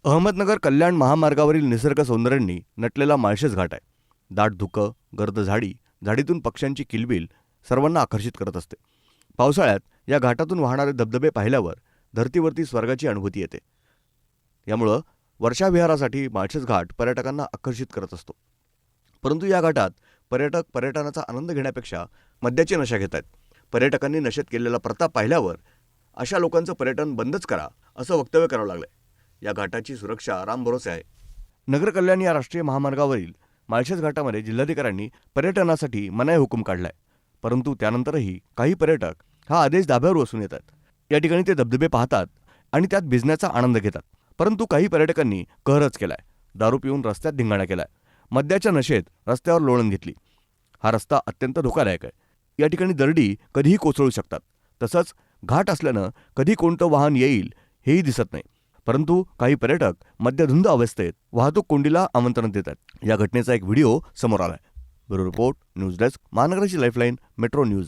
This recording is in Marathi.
अहमदनगर कल्याण महामार्गावरील निसर्ग सौंदर्यांनी नटलेला माळशेज घाट आहे. दाट धुकं, गर्द झाडी, झाडीतून पक्ष्यांची किलबिल सर्वांना आकर्षित करत असते. पावसाळ्यात या घाटातून वाहणारे धबधबे पाहिल्यावर धर्तीवरती स्वर्गाची अनुभूती येते. यामुळं वर्षाविहारासाठी माळशेज घाट पर्यटकांना आकर्षित करत असतो. परंतु या घाटात पर्यटक पर्यटनाचा आनंद घेण्यापेक्षा मद्याची नशा घेत आहेत. पर्यटकांनी नशेत केलेला प्रताप पाहिल्यावर अशा लोकांचं पर्यटन बंदच करा असं वक्तव्य करावं लागलंय. या घाटाची सुरक्षा रामभरोसे आहे. नगर कल्याण या राष्ट्रीय महामार्गावरील माळशेज घाटामध्ये जिल्हाधिकाऱ्यांनी पर्यटनासाठी मनाई हुकूम काढलाय. परंतु त्यानंतरही काही पर्यटक हा आदेश धाब्यावर बसून येतात. या ठिकाणी ते धबधबे पाहतात आणि त्यात भिजण्याचा आनंद घेतात. परंतु काही पर्यटकांनी कहरच केलाय. दारू पिऊन रस्त्यात धिंगाणा केलाय. मद्याच्या नशेत रस्त्यावर लोळण घेतली. हा रस्ता अत्यंत धोकादायक आहे. या ठिकाणी दरडी कधीही कोसळू शकतात. तसंच घाट असल्यानं कधी कोणतं वाहन येईल हेही दिसत नाही. परंतु काही पर्यटक मद्यधुंद अवस्थेत वाहतूक कोंडीला आमंत्रण देतात. या घटनेचा एक व्हिडिओ समोर आलाय. ब्युरो रिपोर्ट, न्यूज डेस्क, महानगराची लाईफलाईन, मेट्रो न्यूज.